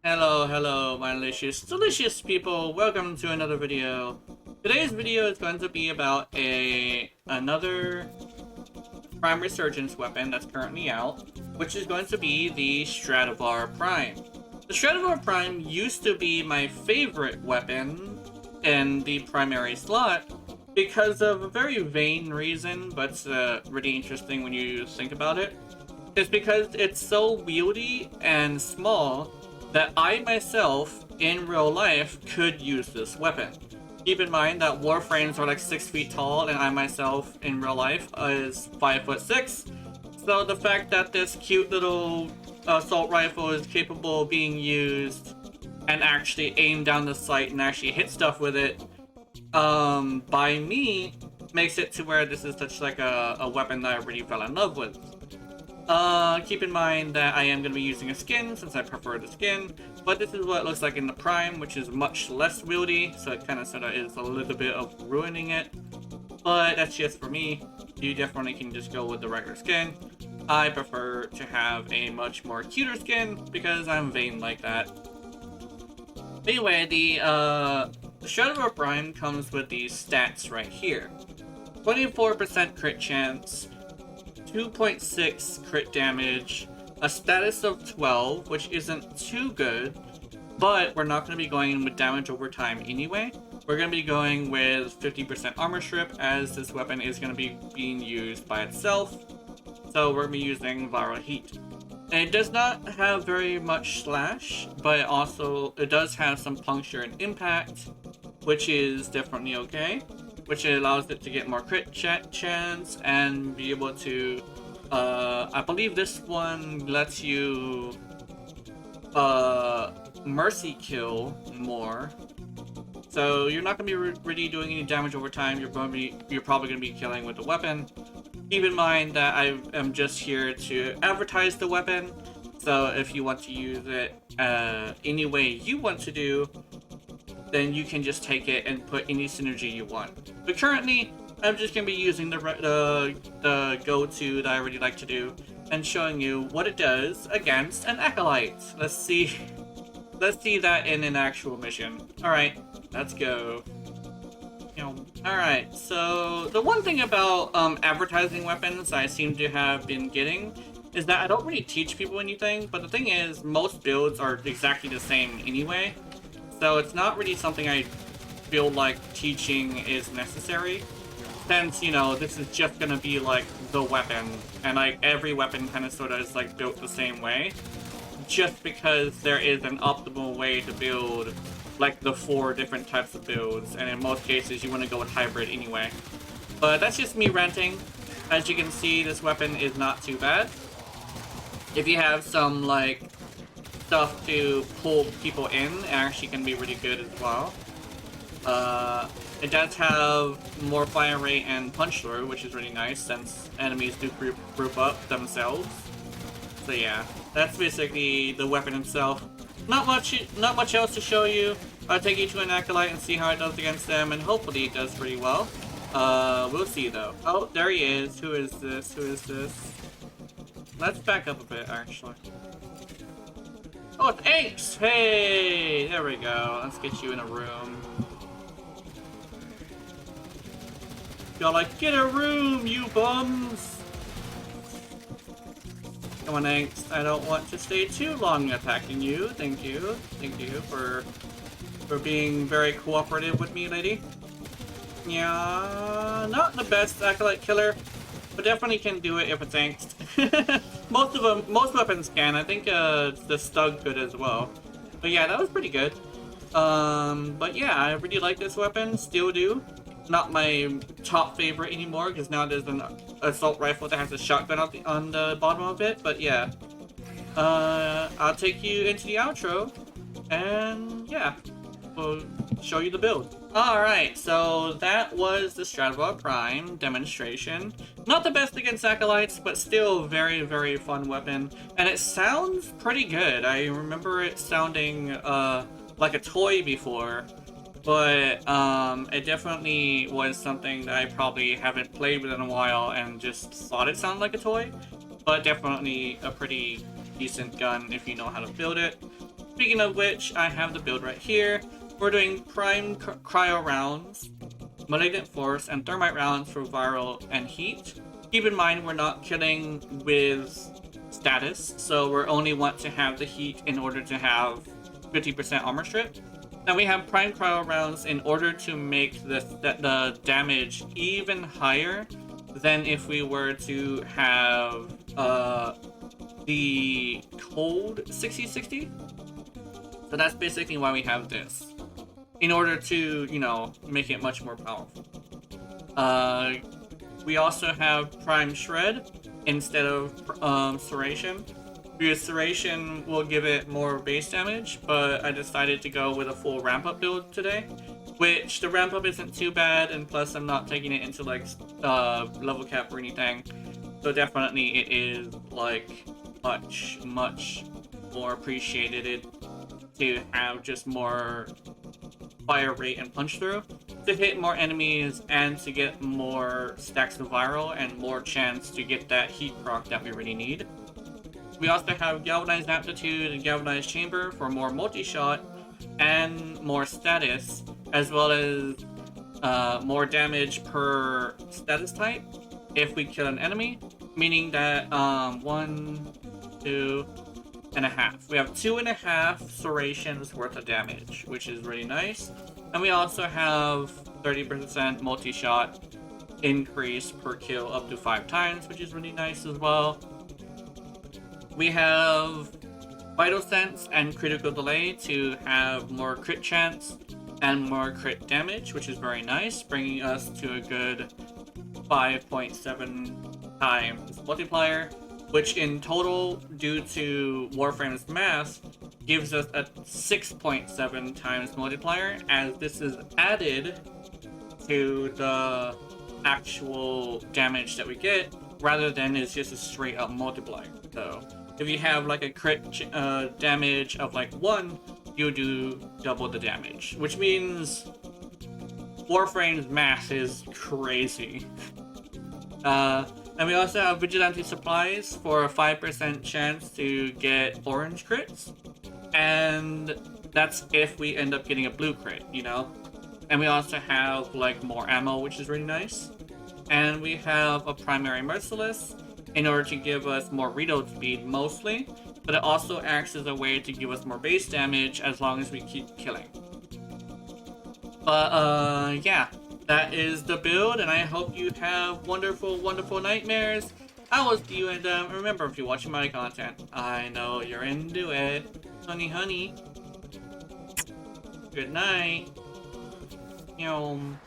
Hello, my delicious people. Welcome to another video. Today's video is going to be about another Prime Resurgence weapon that's currently out, which is going to be the Stradavar Prime. The Stradavar Prime used to be my favorite weapon in the primary slot because of a very vain reason, but it's really interesting when you think about it. It's because it's so wieldy and small that I myself, in real life, could use this weapon. Keep in mind that Warframes are like 6 feet tall, and I myself, in real life, is 5'6". So the fact that this cute little assault rifle is capable of being used and actually aim down the sight and actually hit stuff with it, by me, makes it to where this is such like a weapon that I really fell in love with. Keep in mind that I am going to be using a skin, since I prefer the skin, but this is what it looks like in the Prime, which is much less wieldy, so it kind of sort of is a little bit of ruining it. But that's just for me. You definitely can just go with the regular skin. I prefer to have a much more cuter skin, because I'm vain like that. Anyway, the Stradavar Prime comes with these stats right here. 24% crit chance, 2.6 crit damage, a status of 12, which isn't too good, but we're not going to be going with damage over time anyway. We're going to be going with 50% armor strip, as this weapon is going to be being used by itself, so we're going to be using viral heat. And it does not have very much slash, but it does have some puncture and impact, which is definitely okay. Which allows it to get more crit chance and be able to, I believe this one lets you, mercy kill more. So you're not going to be really doing any damage over time. You're probably going to be killing with the weapon. Keep in mind that I am just here to advertise the weapon. So if you want to use it any way you want to do, then you can just take it and put any synergy you want. But currently, I'm just going to be using the go-to that I really like to do and showing you what it does against an Acolyte. Let's see that in an actual mission. Alright, let's go. Alright, so the one thing about advertising weapons I seem to have been getting is that I don't really teach people anything, but the thing is, most builds are exactly the same anyway. So it's not really something I feel like teaching is necessary, since, you know, this is just gonna be like the weapon, and like every weapon kind of sort of is like built the same way, just because there is an optimal way to build like the 4 different types of builds, and in most cases you want to go with hybrid anyway. But that's just me ranting. As you can see, this weapon is not too bad. If you have some like stuff to pull people in, it actually can be really good as well. It does have more fire rate and punch through, which is really nice since enemies do group up themselves. So yeah, that's basically the weapon itself. Not much else to show you. I'll take you to an Acolyte and see how it does against them, and hopefully it does pretty well. We'll see though. Oh, there he is. Who is this? Let's back up a bit, actually. Oh, it's Apes! Hey! There we go. Let's get you in a room. Y'all like, get a room, you bums! Come on, Angst. I don't want to stay too long attacking you. Thank you. Thank you for being very cooperative with me, lady. Yeah, not the best Acolyte killer, but definitely can do it if it's Angst. Most weapons can. I think the Stug could as well. But yeah, that was pretty good. But yeah, I really like this weapon. Still do. Not my top favorite anymore, because now there's an assault rifle that has a shotgun on the bottom of it. But yeah, I'll take you into the outro, and yeah, we'll show you the build. Alright, so that was the Stradavar Prime demonstration. Not the best against Acolytes, but still very, very fun weapon. And it sounds pretty good. I remember it sounding like a toy before, but it definitely was something that I probably haven't played with in a while and just thought it sounded like a toy. But definitely a pretty decent gun if you know how to build it. Speaking of which, I have the build right here. We're doing Prime Cryo rounds, Malignant Force, and Thermite rounds for Viral and Heat. Keep in mind we're not killing with status, so we only want to have the Heat in order to have 50% armor strip. Now we have Prime Cryo rounds in order to make the damage even higher than if we were to have the Cold 60/60. So that's basically why we have this. In order to, you know, make it much more powerful. We also have Prime Shred instead of Serration. Because Serration will give it more base damage, but I decided to go with a full ramp-up build today. Which, the ramp-up isn't too bad, and plus I'm not taking it into, like, level cap or anything. So definitely it is, like, much more appreciated to have just more fire rate and punch through to hit more enemies and to get more stacks of viral and more chance to get that heat proc that we really need. We also have Galvanized Aptitude and Galvanized Chamber for more multi-shot and more status, as well as more damage per status type if we kill an enemy, meaning that 1, 2.5. We have 2.5 serrations worth of damage, which is really nice. And we also have 30% multi-shot increase per kill up to 5 times, which is really nice as well. We have Vital Sense and Critical Delay to have more crit chance and more crit damage, which is very nice, bringing us to a good 5.7 times multiplier, which in total, due to Warframe's math, gives us a 6.7 times multiplier, as this is added to the actual damage that we get, rather than it's just a straight up multiplier. So if you have like a crit damage of like 1, you do double the damage, which means Warframe's math is crazy. And we also have Vigilante Supplies for a 5% chance to get orange crits. And that's if we end up getting a blue crit, you know? And we also have, like, more ammo, which is really nice. And we have a Primary Merciless in order to give us more reload speed, mostly. But it also acts as a way to give us more base damage as long as we keep killing. But, yeah. That is the build, and I hope you have wonderful, wonderful nightmares. I will see you, and remember, if you're watching my content, I know you're into it. Honey, honey. Good night. Yum.